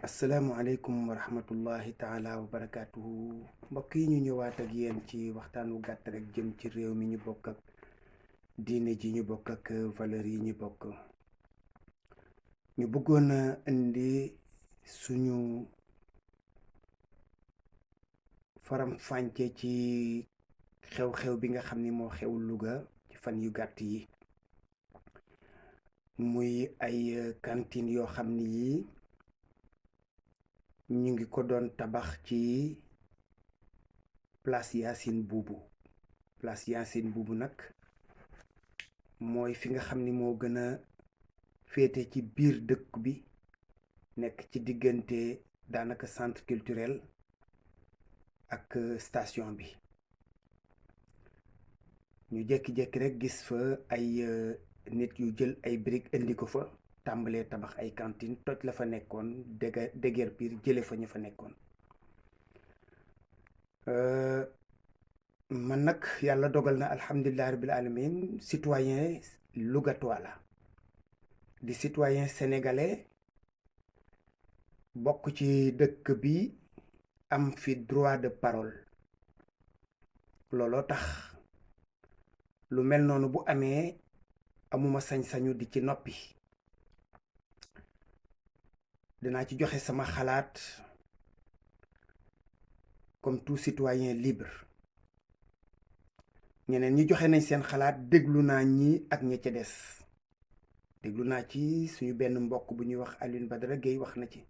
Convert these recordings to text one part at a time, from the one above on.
asalaamualeykum wa rahmatullahi taala wa barakaatuhu mbokk yi ñu ñëwaat ak yéen ci waxtaan wu gàtt rek jëm ci réew mi ñu bokk ak diine ji ñu bokk ak valeur yi ñu bokk. ñu bëggoon a indi suñu faram fànce ci xew-xew bi nga xam ni moo xew Louga ci fan yu gàtt yi, muy ay cantine yoo xam ni yi ñu ngi ko doon tabax ci place Yacine Boubou nag mooy fi nga xam ni moo gën a féete ci biir dëkk bi, nekk ci diggante daanaka centre culturel ak station bi. ñu jékki-jékki rek gis fa ay nit yu jël ay briques indi ko fa, tàmbalee tabax ay cantine, toj la fa nekkoon, déguerpir jële fa ñu fa nekkoon. man nag yàlla dogal na alhamdulilah rabbil alamin citoyen Lougatois la, di citoyen sénégalais, bokk ci dëkk bi, am fi droit de parole. looloo tax lu mel noonu bu amee amuma sañ-sañu di ci noppi. dinaa ci joxe sama xalaat comme tout citoyen libre. ñeneen ñi joxe nañ seen xalaat, déglu naa ñi ak ña ca des. déglu naa ci suñu benn mbokk bu ñuy wax Alioune Badara Gueye wax na ci,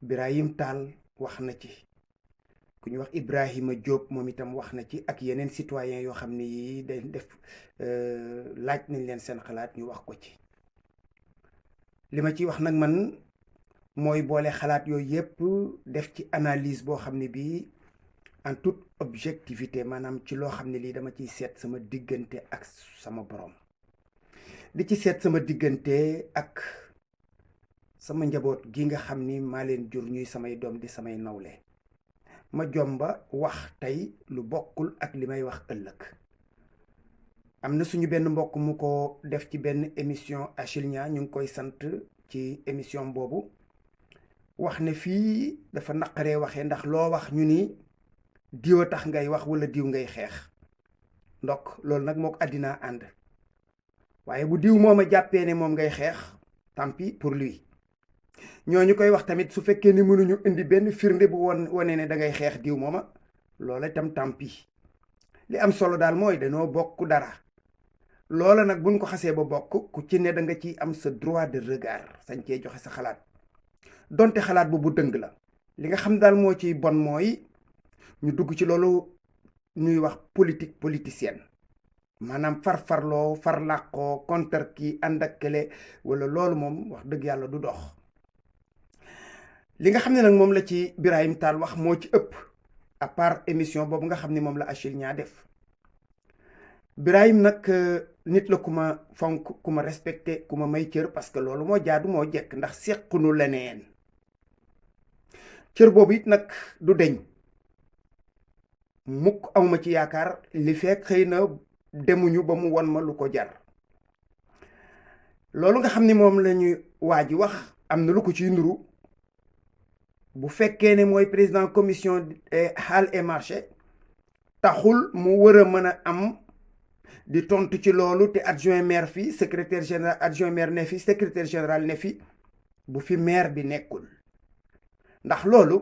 Birahim Tall wax na ci, ku ñuy wax Ibrahima Diop moom itam wax na ci, ak yeneen citoyen yoo xam ne yi day def laaj nañ leen seen xalaat ñu wax ko ci. li ma ciy wax nag man mooy boole xalaat yooyu yépp def ci analyse boo xam ne bii en toute objectivité, maanaam ci loo xam ne lii dama ciy seet sama diggante ak sama borom, di ci seet sama diggante ak sama njaboot gi nga xam ni maa leen jur, ñuy samay doom di samay nawle. ma jomba wax tey lu bokkul ak li may wax ëllëg. am na suñu benn mbokk mu ko def ci benn émission Achilnia, ñu ngi koy sant ci émission boobu, wax ne fii dafa naqaree waxee, ndax loo wax ñu ni diw a tax ngay wax wala diw ngay xeex. ndok loolu nag mook àddina ànd, waaye bu diw moom a jàppee ne moom ngay xeex, tant pis pour lui. ñooñu koy wax tamit su fekkee ni mënuñu indi benn firnde bu wane ne da ngay xeex diw mooma, loola itam tant pis. li am solo daal mooy dañoo bokk dara. loola nag buñ ko xasee ba bokk, ku ci ne da nga ciy am sa droit de regard, sañ cee joxe sa xalaat, donte xalaat bu dëng la. li nga xam daal moo ciy bon mooy ñu dugg ci loolu ñuy wax politique politicienne, maanaam farfarloo, farlàqoo, contre kii, ànd ak kële, wala loolu moom wax dëgg yàlla du dox. li nga xam ne nag moom la ci Birahim Tall wax moo ci ëpp, à part émission boobu nga xam ne moom la Achilnia def. Birahim nag nit la ku ma fonk, ku ma respecté, ku ma may cër, parce que loolu moo jaadu, moo jekk, ndax sequnu leneen. cër boobu it nag du deñ mukk, amuma ci yaakaar, li fekk xëy na demuñu ba mu won ma lu ko jar. loolu nga xam ni moom la ñuy waa ji wax, am na lu ko ciy nuru. bu fekkee ne mooy président commission Halles et Marchés, taxul mu war a mën a am di tontu ci loolu, te adjoint maire fi, secrétaire général adjoint maire ne fi, secrétaire général ne fi, bu fi maire bi nekkul. ndax loolu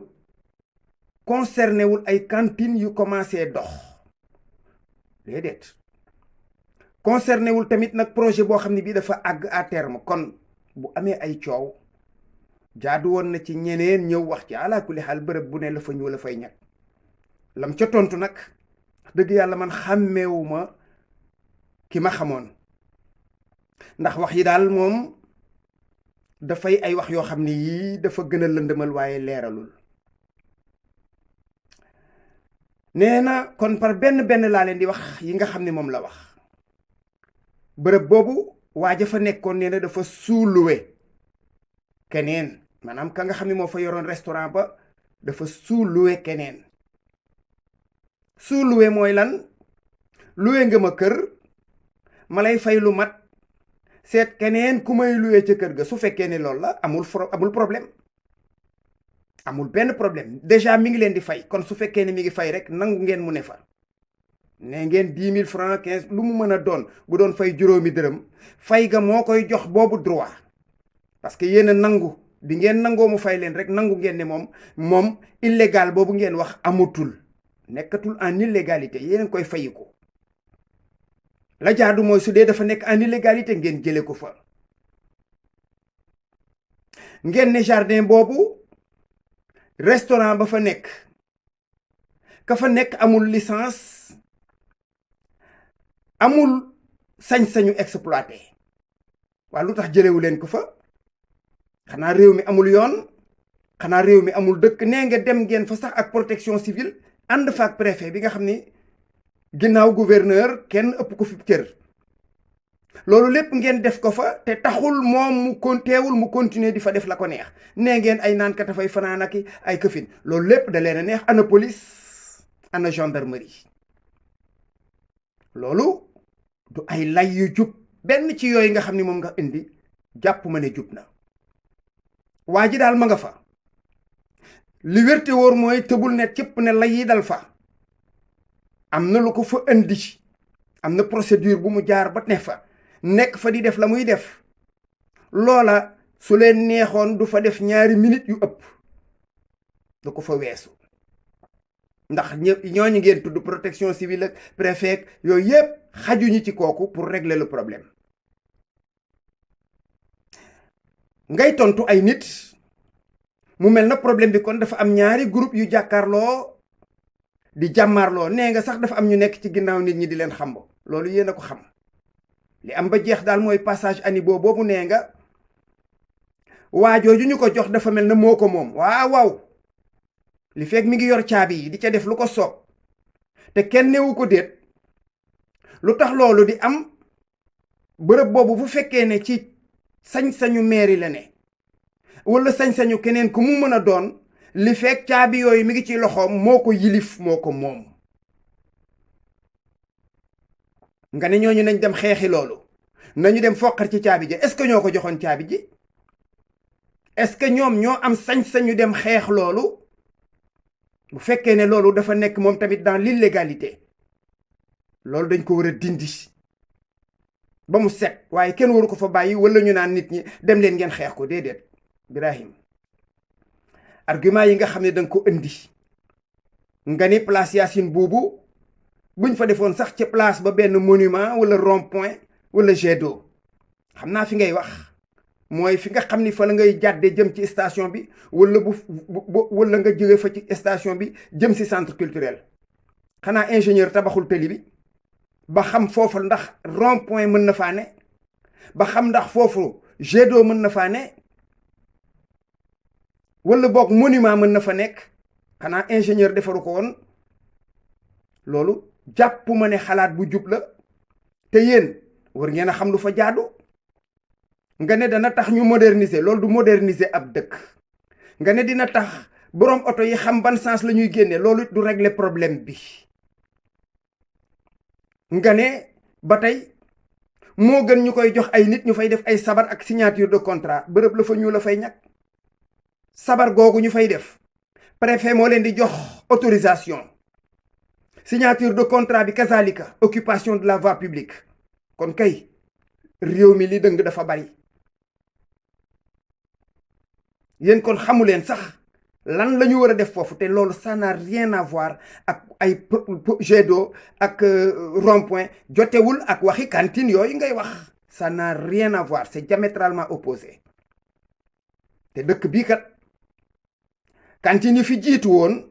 concerné wul ay cantines yu commencé dox, déedéet. concerné wul tamit nag projet boo xam ne bii dafa àgg à terme. kon bu amee ay coow, jaadu woon na ci ñeneen ñëw wax ci. ala kulli xaal bërëb bu ne la fa ñëw la fay ñag. lam ca tontu nag dëgg yàlla man xàmmeewuma ki ma xamoon, ndax wax yi daal moom dafay ay wax yoo xam ne yii dafa gën a lëndëmal waaye leeralul. nee na kon par benn laa leen di wax yi nga xam ne moom la wax. bërëb boobu waaja fa nekkoon nee na dafa suuluwe keneen, maanaam ka nga xam ne moo fa yoroon restaurant ba dafa suuluwe keneen. suuluwe mooy lan? luwe nga ma kër, ma lay fay lu mat, seet keneen ku may luwee ca kër ga. su fekkee ne loolu la amul problème. amul benn problème déjà mi ngi leen di fay kon su fekkee ne mi ngi fay rek nangu ngeen mu ne fa ne ngeen 10 000 francs 15 lu mu mën a doon bu doon fay juróomi dërëm fay ga moo koy jox boobu droit parce que yéen a nangu bi ngeen nangoo mu fay leen rek nangu ngeen ne moom illégal boobu ngeen wax amutul nekkatul en illégalité yéen koy fayiku la jaadu mooy su dee dafa nekk en illégalité ngeen jële ko fa ngeen ne jardin boobu restaurant ba fa nekk ka fa nekk amul licence amul sañ-sañu exploité waaw lu tax jëlewu leen ko fa xanaa réew mi amul yoon xanaa réew mi amul dëkk nee nga dem ngeen fa sax ak protection civile ànd fa ak préfet bi nga xam ni ginnaaw gouverneur kenn ëpp ko fi cër loolu lépp ngeen def ko fa te taxul moom teewul mu continuer di fa def la ko neex nee ngeen ay naan kat dafay fanaan ak ay këfin loolu lépp da leen a neex ana police ana gendarmerie loolu du ay lay yu jub benn ci yooyu nga xam ni moom nga indi jàpp ma ne jub na waa ji daal ma nga fa li wérte wóor mooy tëbul ne cëpp ne lay yi dal fa am na lu ko fa indi am na procédure bu mu jaar ba ne fa nekk fa di def la muy def loola su leen neexoon du fa def 2 minutes yu ëpp du ko fa weesu ndax ñooñu ngeen tudd protection civile ak préfet yooyu yépp xajuñu ci kooku pour régler le problème ngay tontu ay nit mu mel na problème bi kon dafa am 2 groupe yu jàkkaarloo di jàmmaarloo nee nga sax dafa am ñu nekk ci ginnaaw nit ñi di leen xam loolu yéen a ko xam li am ba jeex daal mooy passage Anibo boobu nee nga waajooju ñu ko jox dafa mel na moo ko moom waaw li fekk mi ngi yor caabi yi di ca def lu ko soob te kenn newu ko déet lu tax loolu di am bërëb boobu bu fekkee ne ci sañ-sañu mairie la ne wala sañ-sañu keneen ku mu mën a doon li fekk caabi yooyu mi ngi ci loxoom moo ko yilif moo ko moom nga ne ñooñu nañ dem xeexi loolu nañu dem foqar ci caabi ji est-ce que ñoo ko joxoon caabi ji est-ce que ñoom ñoo am sañ-sañu dem xeex loolu bu fekkee ne loolu dafa nekk moom tamit dans l'illégalité loolu dañ ko war a dindi ba mu set waaye kenn waru ko fa bàyyi wala ñu naan nit ñi dem leen ngeen xeex ko déedéet Birahim argument yi nga xam ne danga ko indi nga ni place Yacine Boubou buñ fa defoon sax ci place ba benn monument wala rond-point wala jet d'eau xam naa fi ngay wax mooy fi nga xam ni fa la ngay jàdde jëm ci station bi wala wala nga jóge fa ci station bi jëm si centre culturel xanaa ingénieur tabaxul tëli bi ba xam foofu ndax rond-point mën na faa ne ba xam ndax foofu jet d'eau mën na faa ne wala boog monument mën na fa nekk xanaa ingénieur defaru ko woon loolu jàpp ma ne xalaat bu jub la te yéen war ngeen a xam lu fa jaadu nga ne dana tax ñu moderniser loolu du moderniser ab dëkk nga ne dina tax boroom oto yi xam ban sens la ñuy génne loolu du régler problème bi nga ne ba tey moo gën ñu koy jox ay nit ñu fay def ay sabar ak signature de contrat bërëb la fa ñu la fay ñàkk sabar googu ñu fay def préfet moo leen di jox autorisation signature de contrat bi kazalika occupation de la voie publique kon kay réew mi li dëng dafa bari yéen kon xamuleen sax lan la ñu war a def foofu te loolu ça n'a rien à voir ak ay jet d'eau ak rond-point jotewul ak waxi cantine yooyu ngay wax ça n'a rien à voir c'est diamétralement opposé te dëkk bii kat cantine yi fi jiitu woon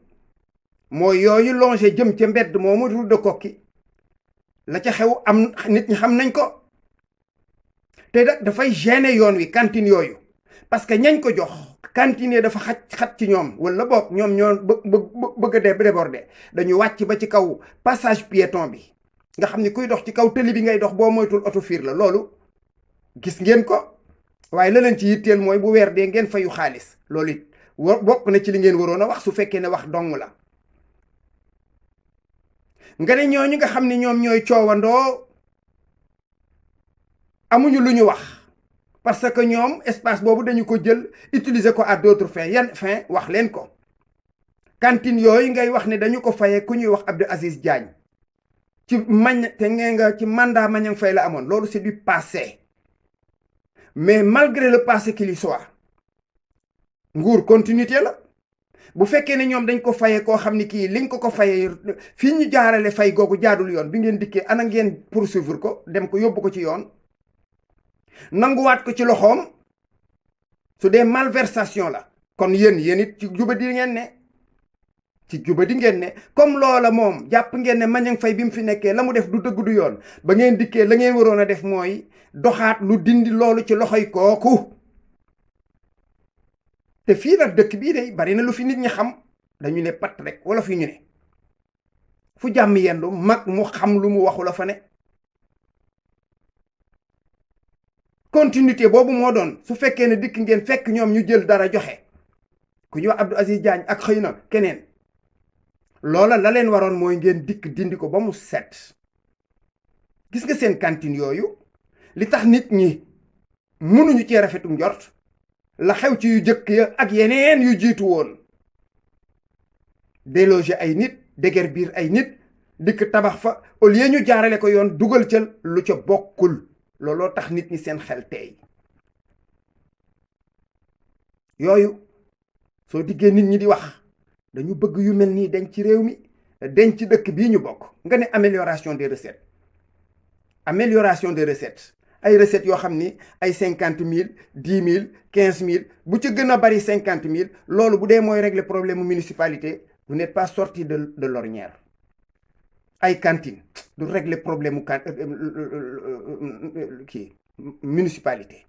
mooy yooyu longé jëm ca mbedd moomu route de Koki la ca xew am nit ñi xam nañ ko te dafay gêner yoon wi cantine yooyu parce que ñañ ko jox cantine dafa xat ci ñoom wala boog ñoom ñoo bëgg a déborder dañu wàcc ba ci kaw passage piéton bi nga xam ni kuy dox ci kaw tëli bi ngay dox boo moytul oto fiir la loolu gis ngeen ko waaye la leen ci yitteel mooy bu weer dee ngeen fayu xaalis loolu it bokk na ci li ngeen waroon a wax su fekkee ne wax dong la nga ne ñooñu nga xam ne ñoom ñooy coowandoo amuñu lu ñu wax parce que ñoom espace boobu dañu ko jël utiliser ko à d'autres fins yan fin wax leen ko. cantine yooyu ngay wax ne dañu ko fayee ku ñuy wax Abdou Aziz Diagne ci te ngee nga ci mandat Maniang Faye la amoon loolu c'est du passé mais malgré le passé qu'il y soit nguur continuité la. bu fekkee ne ñoom dañ ko fayee koo xam ni kii liñ ko fayee fii ñu jaarale fay googu jaadul yoon bi ngeen dikkee ana ngeen poursuivre ko dem ko yóbbu ko ci yoon nanguwaat ko ci loxoom su dee malversation la kon yéen it ci jubadi ngeen ne comme loola moom jàpp ngeen ne Maniang Faye bi mu fi nekkee la mu def du dëgg du yoon ba ngeen dikkee la ngeen waroon a def mooy doxaat lu dindi loolu ci loxoy kooku. te fii nag dëkk bii de bari na lu fi nit ñi xam dañu ne pat rek wala fi ñu ne fu jàmm yendu mag mu xam lu mu waxu la fa ne. continuité boobu moo doon su fekkee ne dikk ngeen fekk ñoom ñu jël dara joxe ku ñu wax Abdou Aziz Diagne ak xëy na keneen loola la leen waroon mooy ngeen dikk dindi ko ba mu set. gis nga seen cantine yooyu li tax nit ñi mënuñu cee rafetu njort la xew ci yu jëkk ya ak yeneen yu jiitu woon déloger ay nit déger biir ay nit dikk tabax fa au lieu ñu jaarale ko yoon dugal ca lu ca bokkul looloo tax nit ñi seen xel tey yooyu soo diggee nit ñi di wax dañu bëgg yu mel nii dañ ci réew mi dañ ci dëkk bii ñu bokk nga ne amélioration des recettes ay recettes yoo xam ni ay 50 000 10 000 15 000 bu ci gën a bari 50 000 loolu bu dee mooy régler problème mu municipalité vous n'êtes pas sorti de l'ornière. ay cantine du régler problème mu kii municipalité.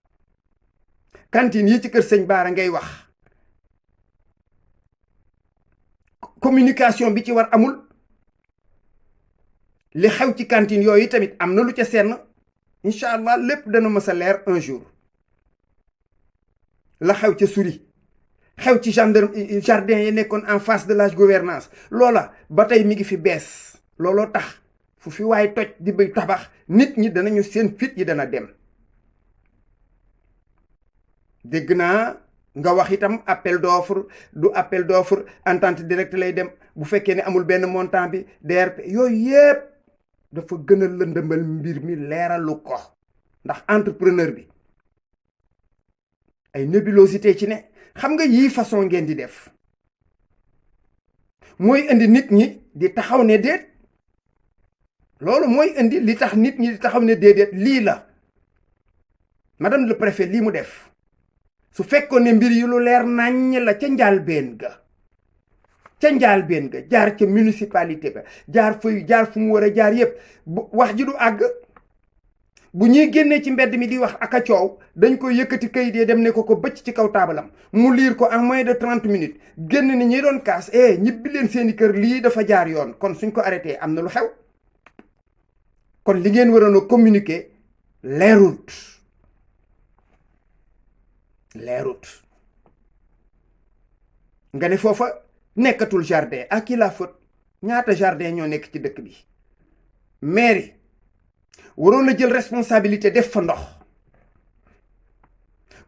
cantine yi ci kër sëñ Baara ngay wax communication bi ci war amul li xew ci cantine yooyu tamit am na lu ca senn. incha allah lépp dana mës a leer un jour la xew ca Souris xew ci jardin yi nekkoon en face de la gouvernance loola ba tey mi ngi fi bees looloo tax fu fi waay toj di bay tabax nit ñi danañu seen fit yi dana dem. dégg naa nga wax itam appel d'offre du appel d'offre entente directe lay dem bu fekkee ne amul benn montant bi DRP yooyu yépp dafa gën a lëndëmal mbir mi leeralu ko ndax entrepreneur bi ay nébulosité ci ne xam nga yii façon ngeen di def mooy indi nit ñi di taxaw ne déet loolu mooy indi li tax nit ñi di taxaw ne déedéet lii la madame le préfet lii mu def su fekkoon ne mbir yi lu leer naññ la ca njaalbeen ga jaar ca municipalité ba jaar fu mu war a jaar yépp wax ji du àgg bu ñuy génnee ci mbedd mi di wax ak a coow dañ koy yëkkati kayit yi dem ne ko bëcc ci kaw taabalam mu liir ko en moins de 30 minutes génn ni ñi doon kaas ñibbi leen seeni kër lii dafa jaar yoon kon suñ ko arrêté am na lu xew kon li ngeen waroon a communiquer leerut nga ne foofa nekkatul jardin à qui la faute ñaata jardin ñoo nekk ci dëkk bi mairie waroon na jël responsabilité def fa ndox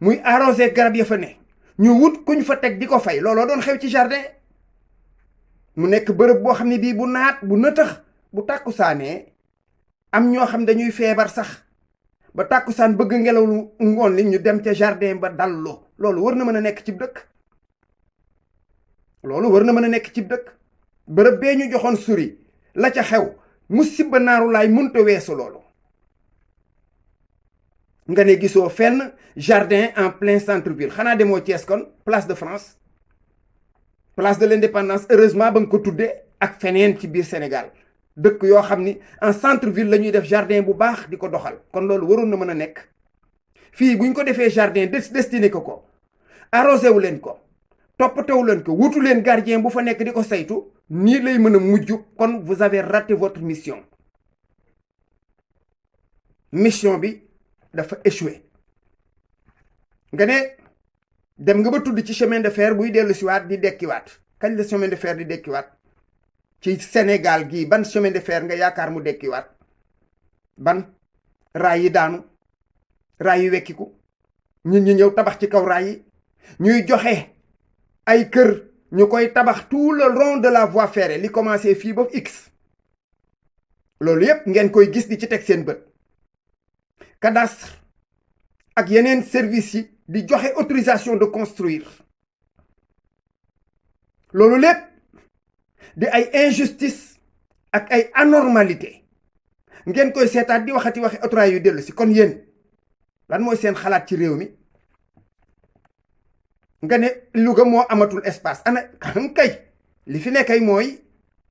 muy arroser garab ya fa ne ñu wut kuñ fa teg di ko fay looloo doon xew ci jardin mu nekk bërëb boo xam ne bii bu naat bu nëtëx bu tàkkusaanee am ñoo xam dañuy feebar sax ba tàkkusaan bëgg ngelaw lu ngoon li ñu dem ca jardin ba dallu loolu war na mën a nekk ci dëkk bërëb bee ñu joxoon Souris la ca xew musiba naaru laay munta weesu loolu nga ne gisoo fenn jardin en plein centre-ville xanaa demoo Thiès kon place de France place de l'indépendance heureusement ba nga ko tuddee ak feneen ci biir Sénégal dëkk yoo xam ni en centre-ville la ñuy def jardin bu baax di ko doxal kon loolu waroon na mën a nekk fii buñ ko defee jardin destiné ko arrosé wu leen ko toppatoo leen ko wutu leen gardien bu fa nekk di ko saytu nii lay mën a mujj kon vous avez raté votre mission bi dafa échoué nga ne dem nga ba tudd ci chemin de fer buy dellu siwaat di dekkiwaat kañ la chemin de fer di dekkiwaat ci Sénégal gii ban chemin de fer nga yaakaar mu dekkiwaat ban raay yi daanu raay yi wekkiku ñun ñi ñëw tabax ci kaw raay yi ñuy joxe ay kër ñu koy tabax tout le long de la voie ferrée li commencé fii ba X loolu yépp ngeen koy gis di ci teg seen bët cadastre ak yeneen services yi di joxe autorisation de construire loolu lépp di ay injustice ak ay anormalité ngeen koy seetaat di waxati waxi autorail yu dellu si. kon yéen lan mooy seen xalaat ci réew mi nga ne Louga moo amatul espace ana kay li fi nekkay mooy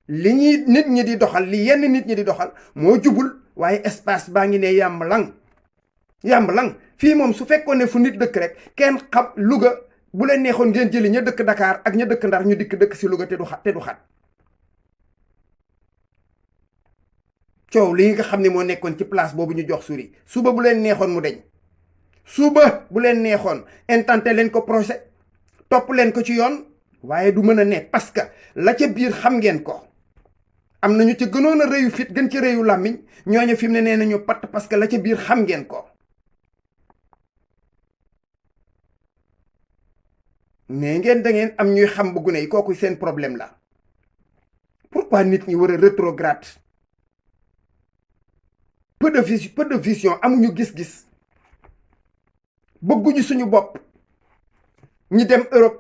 li ñuy nit ñi di doxal li yenn nit ñi di doxal moo jubul waaye espace baa ngi ne yàmb lang fii moom su fekkoon ne fu nit dëkk rek kenn xam Louga bu leen neexoon ngeen jëli ña dëkk Dakar ak ña dëkk Ndar ñu dëkk si Louga te du xat coow lii nga xam ne moo nekkoon ci place boobu ñu jox suri suba bu leen neexoon mu deñ suba bu leen neexoon intenté leen ko procès topp leen ko ci yoon waaye du mën a ne parce que la ca biir xam ngeen ko am nañu ca gënoon a rëyu fit gën ca rëyu làmmiñ ñooñu fi mu ne nee nañu patt parce que la ca biir xam ngeen ko nee ngeen da ngeen am ñuy xam bu gune yi kooku seen problème la pourquoi nit ñi war a rétrograde peu de vision amuñu gis-gis bëgguñu suñu bopp ñi dem Europe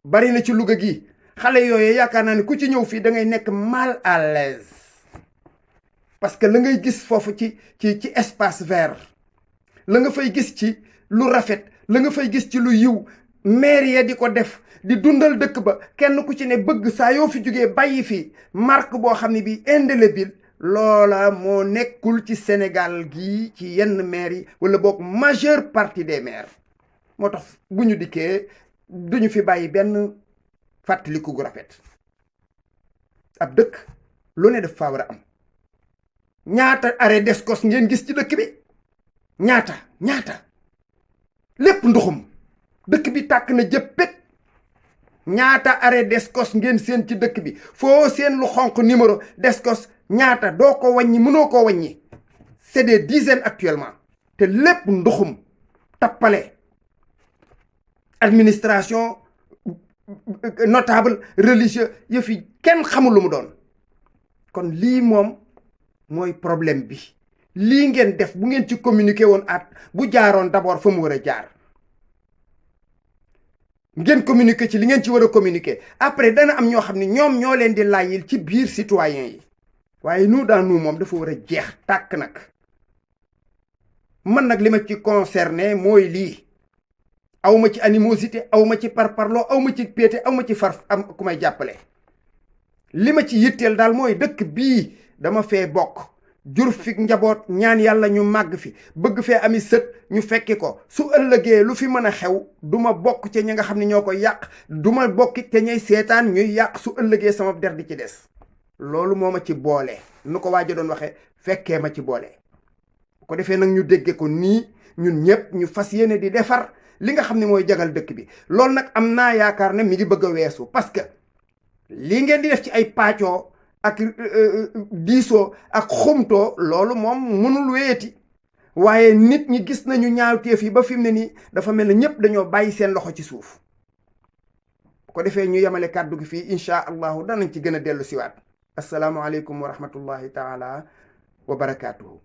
bari na ci Louga gi xale yooyu yaakaar naa ne ku ci ñëw fii da ngay nekk mal à l'aise parce que la ngay gis foofu ci espace vert la nga fay gis ci lu rafet la nga fay gis ci lu yiw maire ya di ko def di dundal dëkk ba kenn ku ci ne bëgg saa yoo fi jógee bàyyi fi marque boo xam ne bii indélébile loola moo nekkul ci Sénégal gii ci yenn maires yi wala boog majeure partie des maires moo tax bu ñu dikkee duñu fi bàyyi benn fàttaliku gu rafet ab dëkk lu ne def faa war a am ñaata arrêt d'escos ngeen gis ci dëkk bi ñaata lépp nduxum dëkk bi tàkk na jëppét ñaata arrêt d'escos ngeen seen ci dëkk bi foo seen lu xonq numéro d'escos ñaata doo ko wàññi mënoo ko wàññi c'est des dizaines actuellement te lépp nduxum tappale administration notable religieux yëf yi kenn xamul lu mu doon kon lii moom mooy problème bi lii ngeen def bu ngeen ci communiqué woon at bu jaaroon d'abord fa mu war a jaar ngeen communiqué ci li ngeen ci war a communiqué après dana am ñoo xam ne ñoom ñoo leen di layyil ci biir citoyen yi waaye nous dans nous moom dafa war a jeex tàkk nag man nag li ma ci concerné mooy lii awma ci animosité awma ci parparloo awma ci péete awma ci far am ku may jàppale li ma ci yitteel daal mooy dëkk bii dama fee bokk jur fi njaboot ñaan yàlla ñu màgg fi bëgg fee ami sët ñu fekki ko su ëllëgee lu fi mën a xew duma bokk ca ñi nga xam ne ñoo koy yàq duma bokki te ñuy seetaan ñuy yàq su ëllëgee sama der di ci des loolu moo ma ci boole nu ko waaja doon waxee fekkee ma ci boole bu ko defee nag ñu dégge ko nii ñun ñëpp ñu fas yéene di defar li nga xam ne mooy jagal dëkk bi loolu nag am naa yaakaar ne mi ngi bëgg a weesu parce que lii ngeen di def ci ay paccoo ak diisoo ak xumtoo loolu moom mënul wéyati waaye nit ñi gis nañu ñaawteef yi ba fi mu ne nii dafa mel ne ñëpp dañoo bàyyi seen loxo ci suuf bu ko defee ñu yemale kàddu gi fii incha allahu danañ ci gën a dellu siwaat asalaamualeykum wa rahmatullahi taala wa barakaatuhu